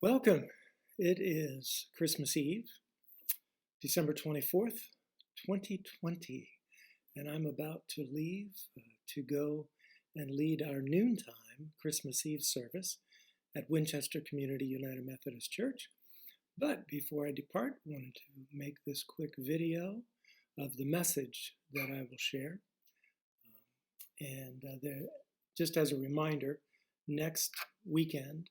Welcome. It is Christmas Eve, December 24th, 2020, and I'm about to leave to go and lead our noontime Christmas Eve service at Winchester Community United Methodist Church. But before I depart, I wanted to make this quick video of the message that I will share. Just as a reminder, next weekend,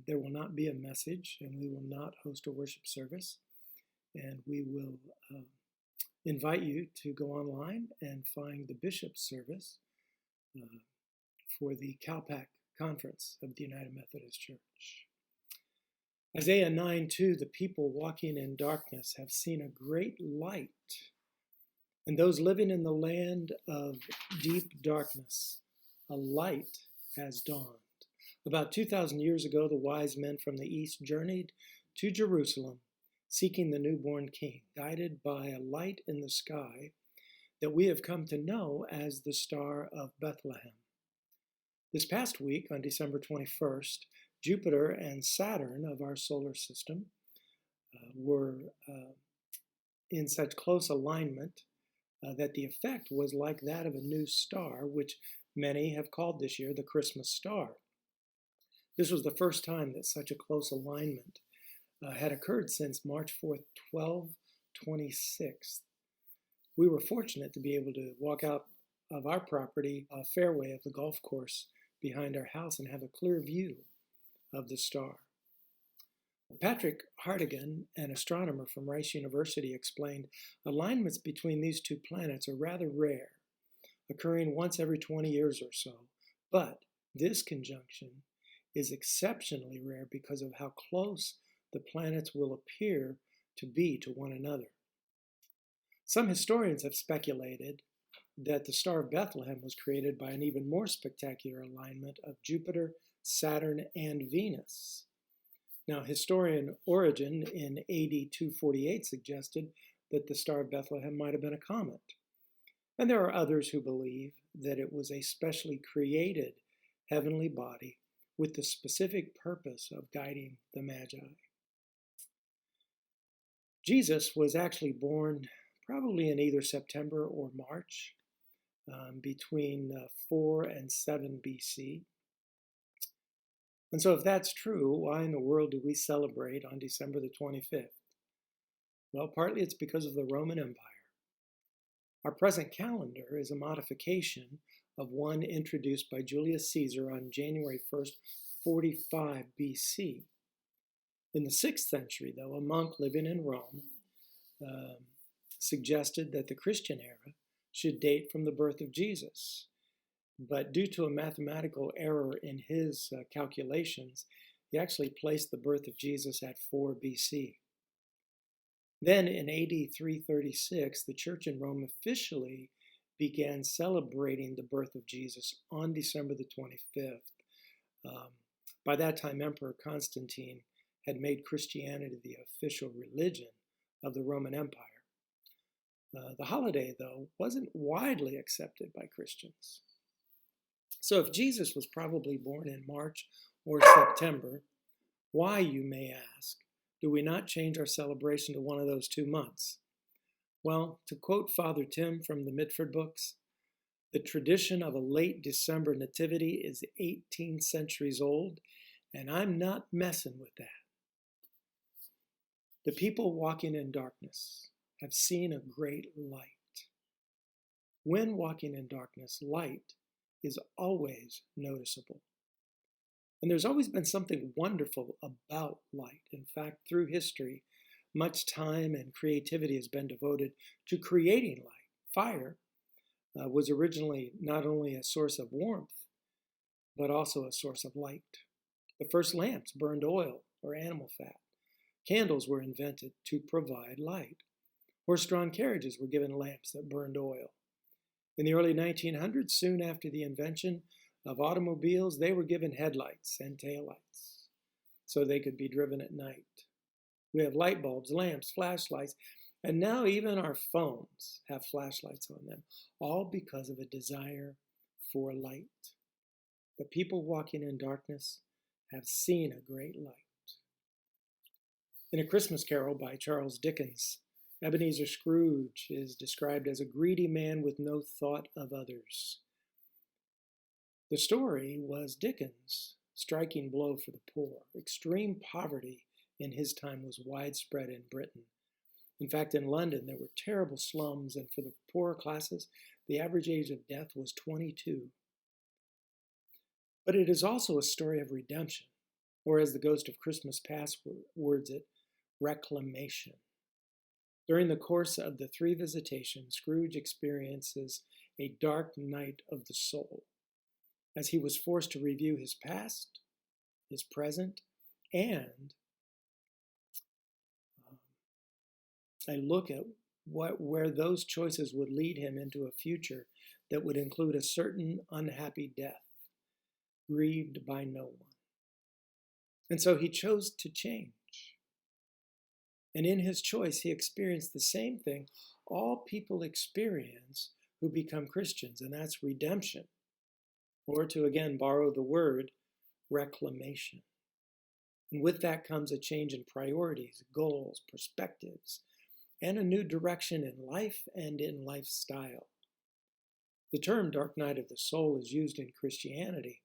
there will not be a message, and we will not host a worship service. And we will invite you to go online and find the bishop's service for the CalPAC Conference of the United Methodist Church. Isaiah 9:2, the people walking in darkness have seen a great light, and those living in the land of deep darkness, a light has dawned. About 2,000 years ago, the wise men from the east journeyed to Jerusalem, seeking the newborn king, guided by a light in the sky that we have come to know as the Star of Bethlehem. This past week, on December 21st, Jupiter and Saturn of our solar system were in such close alignment that the effect was like that of a new star, which many have called this year the Christmas star. This was the first time that such a close alignment had occurred since March 4th, 1226. We were fortunate to be able to walk out of our property, a fairway of the golf course behind our house, and have a clear view of the star. Patrick Hartigan, an astronomer from Rice University, explained alignments between these two planets are rather rare, occurring once every 20 years or so, but this conjunction is exceptionally rare because of how close the planets will appear to be to one another. Some historians have speculated that the Star of Bethlehem was created by an even more spectacular alignment of Jupiter, Saturn, and Venus. Now, historian Origen in AD 248 suggested that the Star of Bethlehem might have been a comet. And there are others who believe that it was a specially created heavenly body with the specific purpose of guiding the Magi. Jesus was actually born probably in either September or March, between 4 and 7 BC. And so if that's true, why in the world do we celebrate on December the 25th? Well, partly it's because of the Roman Empire. Our present calendar is a modification of one introduced by Julius Caesar on January 1st, 45 BC. In the 6th century, though, a monk living in Rome suggested that the Christian era should date from the birth of Jesus. But due to a mathematical error in his calculations, he actually placed the birth of Jesus at 4 BC. Then in AD 336, the church in Rome officially began celebrating the birth of Jesus on December the 25th. By that time, Emperor Constantine had made Christianity the official religion of the Roman Empire. The holiday, though, wasn't widely accepted by Christians. So if Jesus was probably born in March or September, why, you may ask, do we not change our celebration to one of those 2 months? Well, to quote Father Tim from the Mitford books, the tradition of a late December nativity is 18 centuries old, and I'm not messing with that. The people walking in darkness have seen a great light. When walking in darkness, light is always noticeable. And there's always been something wonderful about light. In fact, through history, much time and creativity has been devoted to creating light. Fire was originally not only a source of warmth, but also a source of light. The first lamps burned oil or animal fat. Candles were invented to provide light. Horse-drawn carriages were given lamps that burned oil. In the early 1900s, soon after the invention of automobiles, they were given headlights and taillights so they could be driven at night. We have light bulbs, lamps, flashlights, and now even our phones have flashlights on them, all because of a desire for light. The people walking in darkness have seen a great light. In A Christmas Carol by Charles Dickens, Ebenezer Scrooge is described as a greedy man with no thought of others. The story was Dickens' striking blow for the poor. Extreme poverty in his time was widespread in Britain. In fact, in London, there were terrible slums, and for the poorer classes, the average age of death was 22. But it is also a story of redemption, or as the Ghost of Christmas Past words it, reclamation. During the course of the 3 visitations, Scrooge experiences a dark night of the soul, as he was forced to review his past, his present, and a look at where those choices would lead him into a future that would include a certain unhappy death, grieved by no one. And so he chose to change. And in his choice, he experienced the same thing all people experience who become Christians, and that's redemption. Or to again borrow the word, reclamation. And with that comes a change in priorities, goals, perspectives, and a new direction in life and in lifestyle. The term dark night of the soul is used in Christianity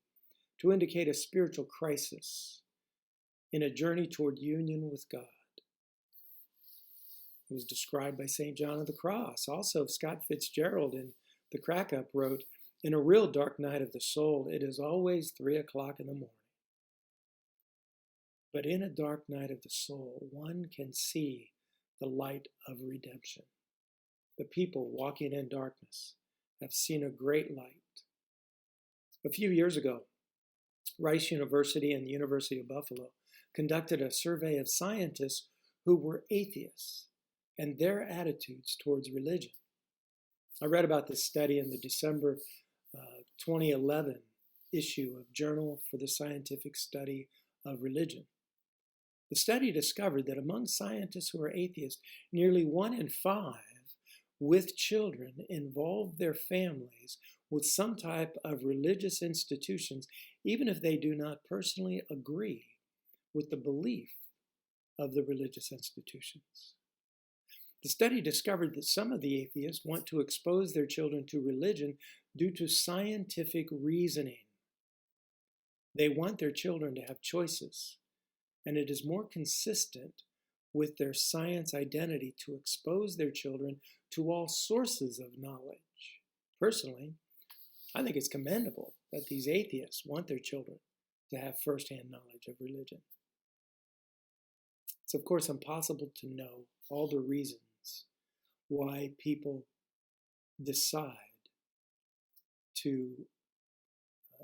to indicate a spiritual crisis in a journey toward union with God. It was described by St. John of the Cross. Also, Scott Fitzgerald in The Crack-Up wrote, "In a real dark night of the soul, it is always 3 o'clock in the morning. But in a dark night of the soul, one can see the light of redemption. The people walking in darkness have seen a great light." A few years ago, Rice University and the University of Buffalo conducted a survey of scientists who were atheists and their attitudes towards religion. I read about this study in the December 2011 issue of Journal for the Scientific Study of Religion. The study discovered that among scientists who are atheists, nearly 1 in 5 with children involve their families with some type of religious institutions, even if they do not personally agree with the belief of the religious institutions. The study discovered that some of the atheists want to expose their children to religion due to scientific reasoning. They want their children to have choices, and it is more consistent with their science identity to expose their children to all sources of knowledge. Personally, I think it's commendable that these atheists want their children to have firsthand knowledge of religion. It's of course impossible to know all the reasons why people decide to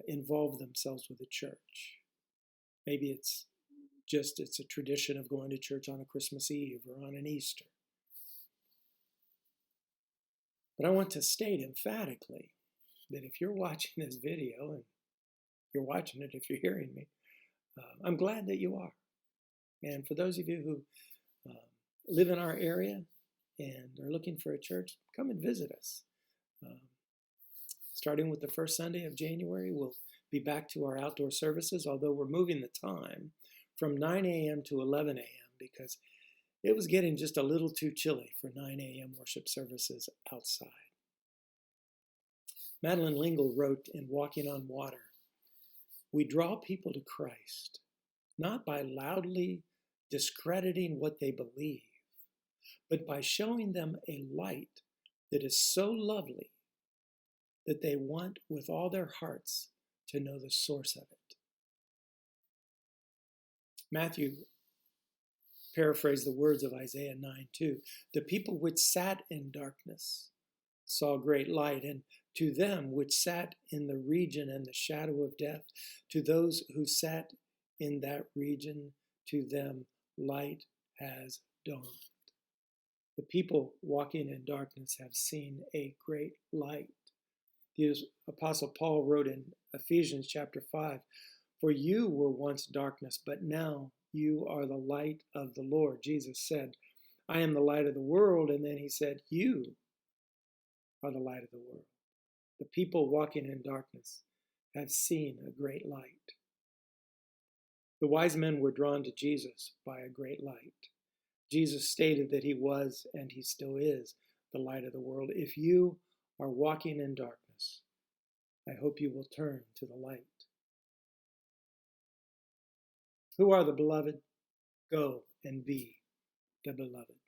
involve themselves with the church. Maybe it's a tradition of going to church on a Christmas Eve or on an Easter. But I want to state emphatically that if you're watching this video, and you're watching it if you're hearing me, I'm glad that you are. And for those of you who live in our area and are looking for a church, come and visit us. Starting with the first Sunday of January, we'll be back to our outdoor services, although we're moving the time from 9 a.m. to 11 a.m. because it was getting just a little too chilly for 9 a.m. worship services outside. Madeline L'Engle wrote in Walking on Water, "We draw people to Christ, not by loudly discrediting what they believe, but by showing them a light that is so lovely that they want with all their hearts to know the source of it." Matthew paraphrased the words of Isaiah 9:2. "The people which sat in darkness saw great light, and to them which sat in the region and the shadow of death, to those who sat in that region, to them light has dawned." The people walking in darkness have seen a great light. The Apostle Paul wrote in Ephesians chapter 5, "For you were once darkness, but now you are the light of the Lord." Jesus said, "I am the light of the world," and then he said, "You are the light of the world." The people walking in darkness have seen a great light. The wise men were drawn to Jesus by a great light. Jesus stated that he was, and he still is, the light of the world. If you are walking in darkness, I hope you will turn to the light. Who are the beloved? Go and be the beloved.